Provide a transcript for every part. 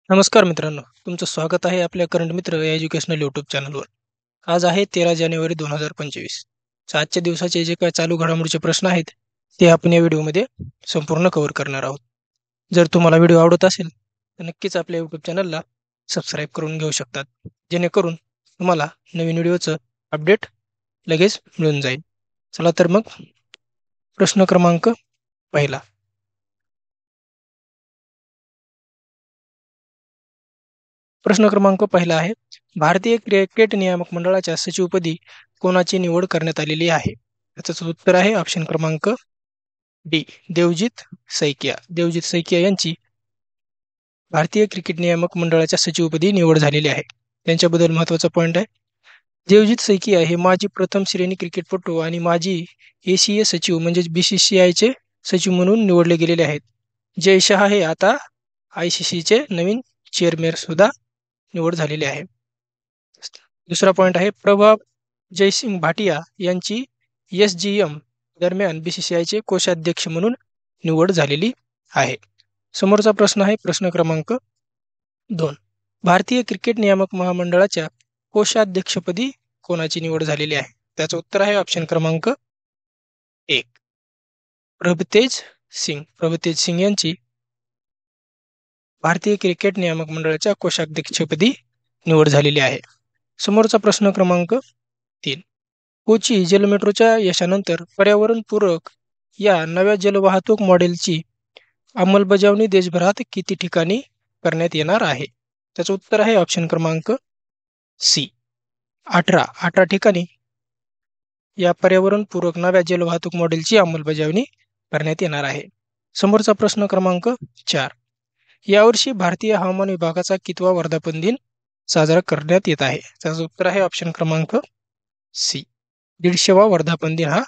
नमस्कार मित्रांनो, तुमचं स्वागत आहे आपल्या करंट मित्र या एज्युकेशनल यूट्यूब चॅनलवर. आज आहे 13 जानेवारी 2025. आजच्या दिवसाचे जे काही चालू घडामोडीचे प्रश्न आहेत, ते आपण या व्हिडिओमध्ये संपूर्ण कव्हर करणार आहोत. जर तुम्हाला व्हिडिओ आवडत असेल, तर नक्कीच आपल्या यूट्यूब चॅनलला सबस्क्राईब करून घेऊ शकतात. जेणेकरून तुम्हाला नवीन व्हिडिओचं अपडेट लगेच मिळून जाईल. चला तर मग प्रश्न क्रमांक पहिला. प्रश्न क्रमांक पहिला आहे. भारतीय क्रिकेट नियामक मंडळाच्या सचिवपदी कोणाची निवड करण्यात आलेली आहे? याचं उत्तर आहे ऑप्शन क्रमांक डी. देवजित सैकिया. देवजित सैकिया यांची भारतीय क्रिकेट नियामक मंडळाच्या सचिवपदी निवड झालेली आहे. त्यांच्याबद्दल महत्त्वाचा पॉईंट आहे. देवजित सैकिया हे माजी प्रथम श्रेणी क्रिकेटपटू आणि माजी एसीए सचिव म्हणजेच बीसीसीआयचे सचिव म्हणून निवडले गेलेले आहेत. जय शहा हे आता आयसीसीचे नवीन चेअरमॅन सुद्धा निवड झालेली आहे. दुसरा पॉईंट आहे. प्रभाव जयसिंग भाटिया यांची एसजीएम दरम्यान बीसीसीआयचे कोषाध्यक्ष म्हणून निवड झालेली आहे. समोरचा प्रश्न आहे प्रश्न क्रमांक 2. भारतीय क्रिकेट नियामक महामंडळाच्या कोषाध्यक्षपदी कोणाची निवड झालेली आहे? त्याचं उत्तर आहे ऑप्शन क्रमांक 1. प्रभतेज सिंग. प्रभतेज सिंग यांची भारतीय क्रिकेट नियामक मंडळाच्या कोषाध्यक्षपदी निवड झालेली आहे. समोरचा प्रश्न क्रमांक 3. कोची जलमेट्रोच्या यशानंतर पर्यावरणपूरक या नव्या जलवाहतूक मॉडेलची अंमलबजावणी देशभरात किती ठिकाणी करण्यात येणार आहे? त्याचं उत्तर आहे ऑप्शन क्रमांक सी. 18 ठिकाणी या पर्यावरणपूरक नव्या जलवाहतूक मॉडेलची अंमलबजावणी करण्यात येणार आहे. समोरचा प्रश्न क्रमांक 4. यावर्षी भारतीय हवामान विभागाचा कितवा वर्धापन दिन साजरा करण्यात येत आहे? त्याचं उत्तर आहे ऑप्शन क्रमांक सी. 150वा वर्धापन दिन हा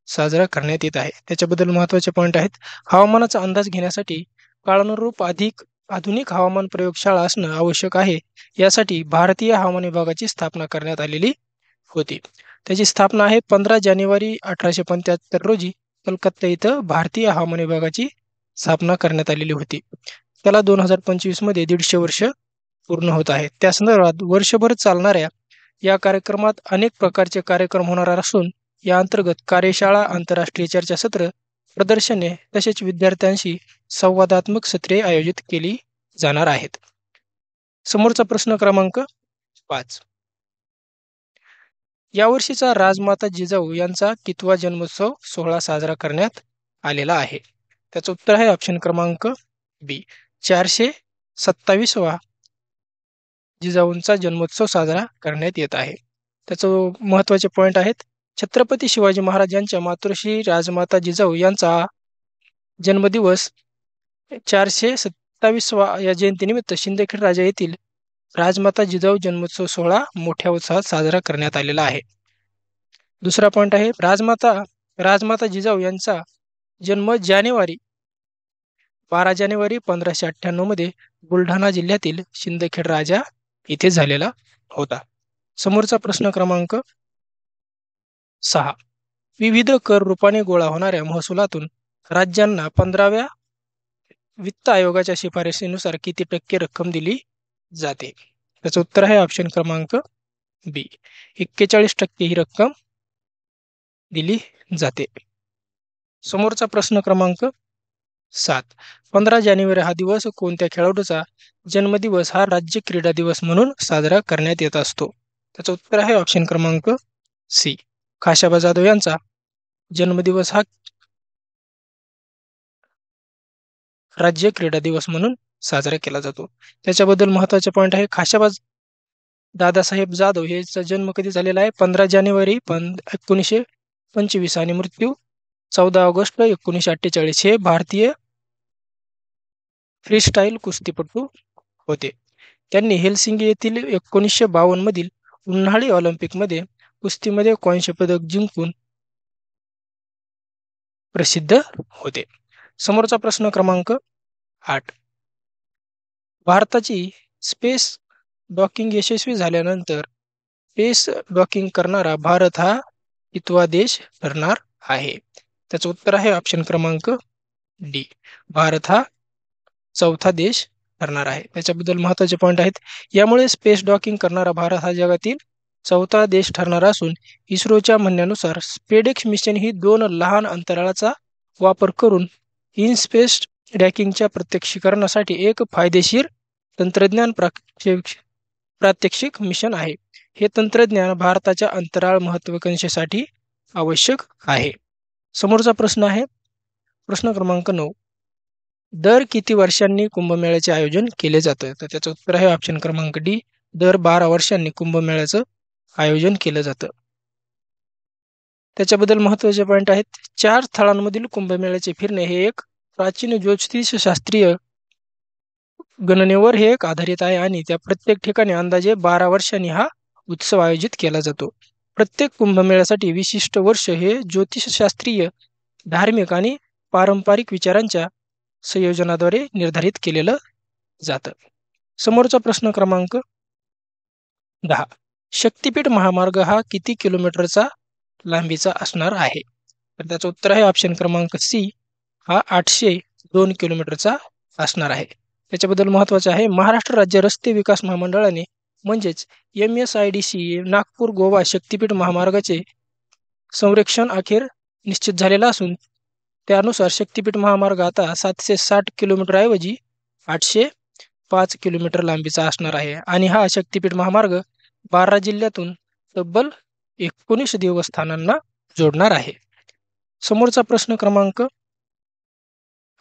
साजरा करण्यात येत आहे. त्याच्याबद्दल महत्त्वाचे पॉईंट आहेत. हवामानाचा अंदाज घेण्यासाठी काळानुरूप अधिक आधुनिक हवामान प्रयोगशाळा असणं आवश्यक आहे. यासाठी भारतीय हवामान विभागाची स्थापना करण्यात आलेली होती. त्याची स्थापना आहे 15 जानेवारी 1875 रोजी कलकत्ता इथं भारतीय हवामान विभागाची स्थापना करण्यात आलेली होती. त्याला 2025 मध्ये 150 वर्ष पूर्ण होत आहेत. त्या संदर्भात वर्षभर चालणाऱ्या या कार्यक्रमात अनेक प्रकारचे कार्यक्रम होणार असून या अंतर्गत कार्यशाळा, आंतरराष्ट्रीय चर्चासत्र, प्रदर्शने तसेच विद्यार्थ्यांशी संवादात्मक सत्रे आयोजित केली जाणार आहेत. समोरचा प्रश्न क्रमांक 5. यावर्षीचा राजमाता जिजाऊ यांचा कितवा जन्मोत्सव सोहळा साजरा करण्यात आलेला आहे? त्याचं उत्तर आहे ऑप्शन क्रमांक बी. 427वा जिजाऊंचा जन्मोत्सव साजरा करण्यात येत आहे. त्याचं महत्त्वाचे पॉईंट आहेत. छत्रपती शिवाजी महाराज यांच्या मातोश्री राजमाता जिजाऊ यांचा जन्मदिवस 427वा या जयंतीनिमित्त शिंदखेड राजा येथील राजमाता जिजाऊ जन्मोत्सव सोहळा मोठ्या उत्साहात साजरा करण्यात आलेला आहे. दुसरा पॉईंट आहे. राजमाता जिजाऊ यांचा जन्म 12 जानेवारी 1598 मध्ये बुलढाणा जिल्ह्यातील शिंदखेड राजा इथे झालेला होता. समोरचा प्रश्न क्रमांक 6. विविध कर रूपाने गोळा होणाऱ्या महसुलातून राज्यांना 15व्या वित्त आयोगाच्या शिफारसीनुसार किती टक्के रक्कम दिली जाते? त्याचं उत्तर आहे ऑप्शन क्रमांक बी. 41% ही रक्कम दिली जाते. समोरचा प्रश्न क्रमांक 7. 15 जानेवारी हा दिवस कोणत्या खेळाडूचा जन्मदिवस हा राज्य क्रीडा दिवस म्हणून साजरा करण्यात येत असतो? त्याचं उत्तर आहे ऑप्शन क्रमांक सी. खाशाबा जाधव यांचा जन्मदिवस हा राज्य क्रीडा दिवस म्हणून साजरा केला जातो. त्याच्याबद्दल महत्त्वाचे पॉईंट आहे. खाशाबा दादासाहेब जाधव याचा जन्म कधी झालेला आहे? 15 जानेवारी 1925 आणि मृत्यू 14 ऑगस्ट 1948. हे भारतीय फ्रीस्टाईल कुस्तीपटू होते. त्यांनी हेलसिंगी येथील 1952 मधील उन्हाळी ऑलिम्पिकमध्ये कुस्तीमध्ये कांस्य पदक जिंकून प्रसिद्ध होते. समोरचा प्रश्न क्रमांक 8. भारताची स्पेस डॉकिंग यशस्वी झाल्यानंतर स्पेस डॉकिंग करणारा भारत हा कितवा देश ठरणार आहे? त्याचं उत्तर आहे ऑप्शन क्रमांक डी. भारत हा चौथा देश ठरणार आहे. त्याच्याबद्दल महत्त्वाचे पॉईंट आहेत. यामुळे स्पेस डॉकिंग करणारा भारत हा जगातील 4था देश ठरणार असून इस्रोच्या म्हणण्यानुसार स्पेडेक्स मिशन ही 2 लहान अंतराळाचा वापर करून इन स्पेस डॉकिंगच्या प्रत्यक्षीकरणासाठी एक फायदेशीर तंत्रज्ञान प्रात्यक्षिक मिशन आहे. हे तंत्रज्ञान भारताच्या अंतराळ महत्त्वाकांक्षेसाठी आवश्यक आहे. समोरचा प्रश्न आहे प्रश्न क्रमांक 9. दर किती वर्षांनी कुंभमेळ्याचे आयोजन केले जातं? तर त्याचं उत्तर आहे ऑप्शन क्रमांक डी. दर 12 वर्षांनी कुंभमेळ्याचं आयोजन केलं जातं. त्याच्याबद्दल महत्त्वाचे पॉईंट आहेत. 4 स्थळांमधील कुंभमेळ्याचे फिरणे हे एक प्राचीन ज्योतिषशास्त्रीय गणनेवर हे एक आधारित आहे आणि त्या प्रत्येक ठिकाणी अंदाजे 12 वर्षांनी हा उत्सव आयोजित केला जातो. प्रत्येक कुंभमेळ्यासाठी विशिष्ट वर्ष हे ज्योतिषशास्त्रीय, धार्मिक आणि पारंपरिक विचारांच्या संयोजनाद्वारे निर्धारित केलेलं जातं. समोरचा प्रश्न क्रमांक 10. शक्तिपीठ महामार्ग हा किती किलोमीटरचा लांबीचा असणार आहे? तर त्याचं उत्तर आहे ऑप्शन क्रमांक सी. हा 802 किलोमीटरचा असणार आहे. त्याच्याबद्दल महत्त्वाचं आहे. महाराष्ट्र राज्य रस्ते विकास महामंडळाने म्हणजेच MSIDC नागपूर गोवा शक्तिपीठ महामार्गाचे संरक्षण अखेर निश्चित झालेला असून त्यानुसार शक्तिपीठ महामार्ग आता 760 किलोमीटर ऐवजी 805 किलोमीटर लांबीचा असणार आहे आणि हा शक्तिपीठ महामार्ग 12 जिल्ह्यातून तब्बल 19 देवस्थानांना जोडणार आहे. समोरचा प्रश्न क्रमांक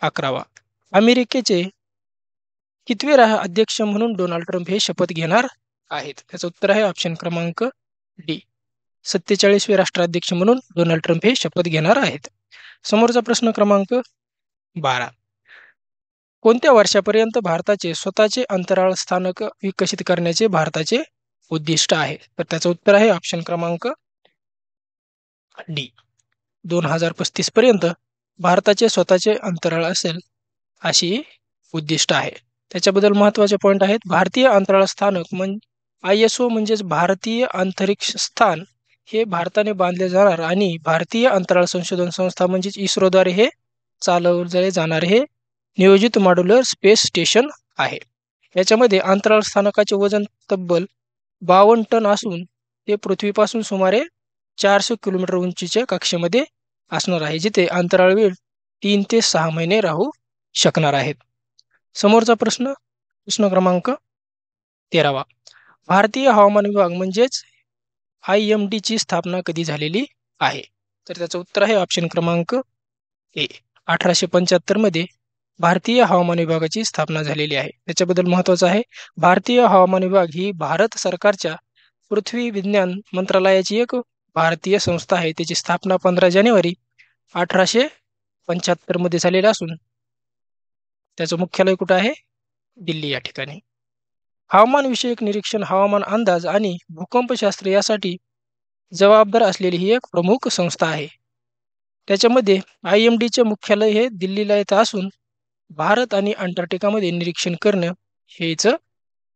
11. अमेरिकेचे कितवे अध्यक्ष म्हणून डोनाल्ड ट्रम्प हे शपथ घेणार आहेत? त्याचं उत्तर आहे ऑप्शन क्रमांक डी. 47वे राष्ट्राध्यक्ष म्हणून डोनाल्ड ट्रम्प हे शपथ घेणार आहेत. समोरचा प्रश्न क्रमांक 12. कोणत्या वर्षापर्यंत भारताचे स्वतःचे अंतराळ स्थानक विकसित करण्याचे भारताचे उद्दिष्ट आहे? तर त्याचं उत्तर आहे ऑप्शन क्रमांक डी. 2035 पर्यंत भारताचे स्वतःचे अंतराळ असेल अशी उद्दिष्ट आहे. त्याच्याबद्दल महत्त्वाचे पॉईंट आहेत. भारतीय अंतराळ स्थानक ISO म्हणजेच भारतीय अंतरिक्ष स्थान हे भारताने बांधले जाणार आणि भारतीय अंतराळ संशोधन संस्था म्हणजेच इस्रोद्वारे हे चालवले जाणारे हे नियोजित मॉड्युलर स्पेस स्टेशन आहे. याच्यामध्ये अंतराळ स्थानकाचे वजन तब्बल 52 टन असून ते पृथ्वीपासून सुमारे 400 किलोमीटर उंचीच्या कक्षेमध्ये असणार आहे, जिथे अंतराळवीर 3 ते 6 महिने राहू शकणार आहेत. समोरचा प्रश्न क्रमांक 13. भारतीय हवामान विभाग म्हणजेच IMD ची स्थापना कधी झालेली आहे? तर त्याचं उत्तर आहे ऑप्शन क्रमांक ए. 1875 मध्ये भारतीय हवामान विभागाची स्थापना झालेली आहे. त्याच्याबद्दल महत्त्वाचं आहे. भारतीय हवामान विभाग ही भारत सरकारच्या पृथ्वी विज्ञान मंत्रालयाची एक भारतीय संस्था आहे. त्याची स्थापना 15 जानेवारी 1875 मध्ये झालेली असून त्याचं मुख्यालय कुठं आहे? दिल्ली या ठिकाणी. हवामान विषयक निरीक्षण, हवामान अंदाज आणि भूकंपशास्त्र यासाठी जबाबदार असलेली ही एक प्रमुख संस्था आहे. त्याच्यामध्ये IMD चे मुख्यालय हे दिल्लीला येत असून भारत आणि अंटार्क्टिकामध्ये निरीक्षण करणं हेच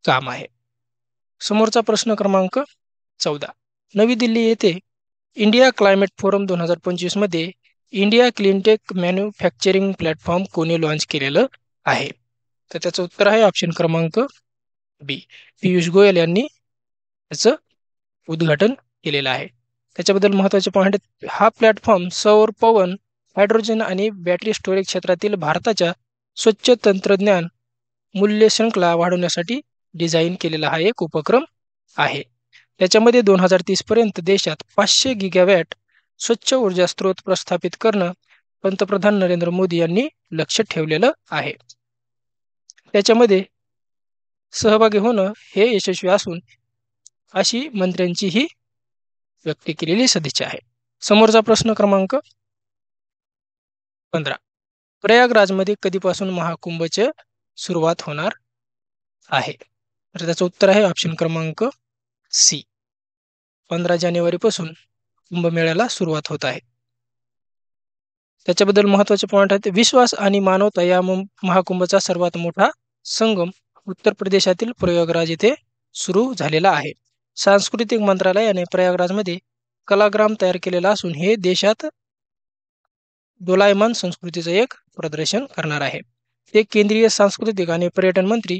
काम आहे. समोरचा प्रश्न क्रमांक 14. नवी दिल्ली येथे इंडिया क्लायमेट फोरम 2025 मध्ये इंडिया क्लीनटेक मॅन्युफॅक्चरिंग प्लॅटफॉर्म कोणी लॉन्च केलेलं आहे? तर त्याचं उत्तर आहे ऑप्शन क्रमांक बी. पियुष गोयल यांनी त्याचं उद्घाटन केलेलं आहे. त्याच्याबद्दल महत्त्वाचे पॉईंट आहेत. हा प्लॅटफॉर्म सौर, पवन, हायड्रोजन आणि बॅटरी स्टोरेज क्षेत्रातील भारताच्या स्वच्छ तंत्रज्ञान मूल्य शृंखला वाढवण्यासाठी डिझाईन केलेला हा एक उपक्रम आहे. त्याच्यामध्ये 2030 पर्यंत देशात 500 गिगावॅट स्वच्छ ऊर्जा स्रोत प्रस्थापित करणं पंतप्रधान नरेंद्र मोदी यांनी लक्ष ठेवलेलं आहे. त्याच्यामध्ये सहभागी होणं हे यशस्वी असून अशी मंत्र्यांची ही व्यक्त केलेली सदिच्छा आहे. समोरचा प्रश्न क्रमांक 15. प्रयागराजमध्ये कधीपासून महाकुंभची सुरुवात होणार आहे? तर त्याचं उत्तर आहे ऑप्शन क्रमांक सी. 15 जानेवारीपासून कुंभमेळ्याला सुरुवात होत आहे. त्याच्याबद्दल महत्त्वाचे पॉईंट आहेत. विश्वास आणि मानवता या महाकुंभचा सर्वात मोठा संगम उत्तर प्रदेशातील प्रयागराज येथे सुरू झालेला आहे. सांस्कृतिक मंत्रालयाने प्रयागराजमध्ये कलाग्राम तयार केलेला असून हे देशात दोलायमान संस्कृतीचं एक प्रदर्शन करणार आहे. ते केंद्रीय सांस्कृतिक आणि पर्यटन मंत्री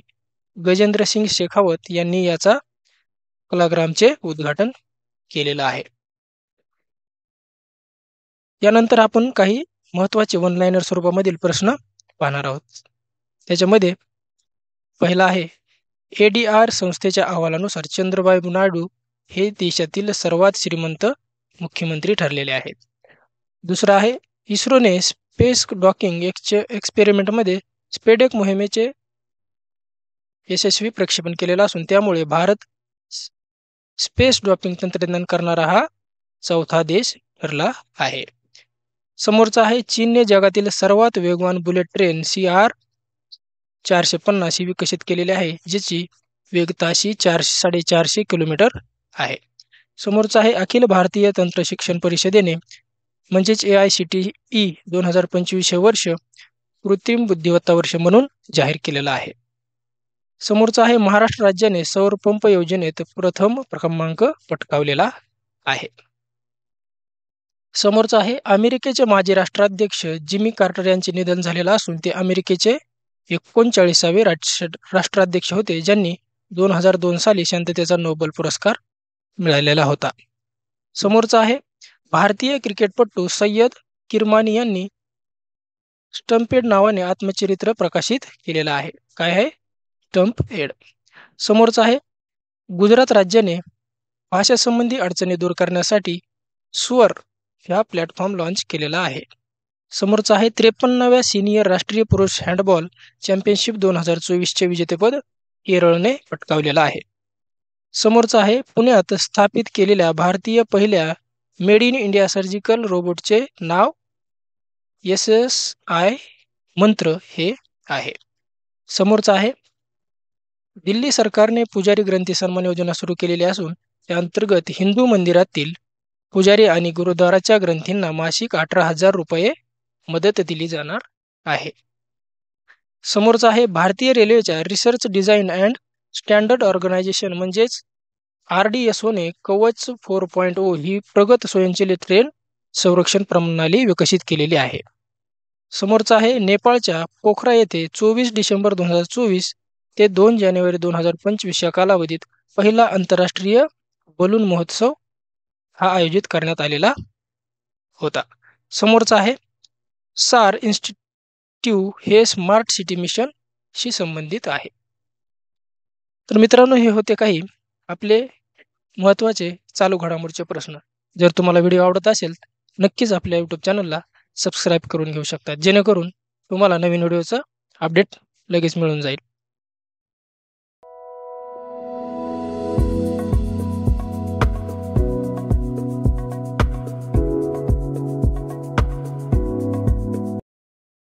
गजेंद्र सिंग शेखावत यांनी याचा कलाग्रामचे उद्घाटन केलेलं आहे. यानंतर आपण काही महत्त्वाचे वन लाइनर स्वरूपामधील प्रश्न पाहणार आहोत. त्याच्यामध्ये पहिला आहे, ADR संस्थेच्या अहवालानुसार चंद्रबाबू नायडू हे देशातील सर्वात श्रीमंत मुख्यमंत्री ठरलेले आहेत. दुसरा आहे, इस्रोने स्पेस डॉकिंग एक्सपेरिमेंटमध्ये स्पेडेक मोहिमेचे यशस्वी प्रक्षेपण केलेलं असून त्यामुळे भारत स्पेस डॉकिंग तंत्रज्ञान करणारा हा चौथा देश ठरला आहे. समोरचा आहे, चीनने जगातील सर्वात वेगवान बुलेट ट्रेन CR450 ही विकसित केलेली आहे, ज्याची वेग ताशी 450 किलोमीटर आहे. समोरचा आहे, अखिल भारतीय तंत्र शिक्षण परिषदेने म्हणजेच AICTE 2025 हे वर्ष कृत्रिम बुद्धिमत्ता वर्ष म्हणून जाहीर केलेलं आहे. समोरचा आहे, महाराष्ट्र राज्याने सौर पंप योजनेत प्रथम क्रमांक पटकावलेला आहे. समोरचा आहे, अमेरिकेचे माजी राष्ट्राध्यक्ष जिमी कार्टर यांचे निधन झालेलं असून ते अमेरिकेचे 39वे राष्ट्राध्यक्ष होते, ज्यांनी 2002 साली शांततेचा नोबेल पुरस्कार मिळालेला होता. समोरचा आहे, भारतीय क्रिकेटपटू सय्यद किरमानी यांनी स्टंपेड नावाने आत्मचरित्र प्रकाशित केलेलं आहे. काय आहे? स्टंपेड. समोरचा आहे, गुजरात राज्याने भाषासंबंधी अडचणी दूर करण्यासाठी स्वर ह्या प्लॅटफॉर्म लॉन्च केलेला आहे. समोरचा आहे, 53व्या सिनियर राष्ट्रीय पुरुष हँडबॉल चॅम्पियनशिप 2024चे विजेतेपद केरळने पटकावलेलं आहे. समोरचा आहे, पुण्यात स्थापित केलेल्या भारतीय पहिल्या मेड इन इंडिया सर्जिकल रोबोटचे नाव SSI मंत्र हे आहे. समोरचा आहे, दिल्ली सरकारने पुजारी ग्रंथी सन्मान योजना सुरू केलेली असून त्या अंतर्गत हिंदू मंदिरातील पुजारी आणि गुरुद्वाराच्या ग्रंथींना मासिक 18,000 रुपये मदत दिली जाणार आहे. समोरचा आहे, भारतीय रेल्वेच्या research design and standard organisation म्हणजेच RDSOने कवच 4.0 ही प्रगत स्वयंचलित ट्रेन संरक्षण प्रणाली विकसित केलेली आहे. समोरचा आहे, नेपाळच्या पोखरा येथे 24 डिसेंबर 2024 ते 2 जानेवारी 2025 या कालावधीत पहिला आंतरराष्ट्रीय बलून महोत्सव हा आयोजित करण्यात आलेला होता. समोरचा आहे, SAR इन्स्टिट्यूट हे स्मार्ट सिटी मिशनशी संबंधित आहे. तर मित्रांनो, हे होते काही आपले महत्त्वाचे चालू घडामोडीचे प्रश्न. जर तुम्हाला व्हिडिओ आवडत असेल नक्कीच आपल्या YouTube चॅनलला सबस्क्राईब करून घेऊ शकता, जेणेकरून तुम्हाला नवीन व्हिडिओचं अपडेट लगेच मिळून जाईल.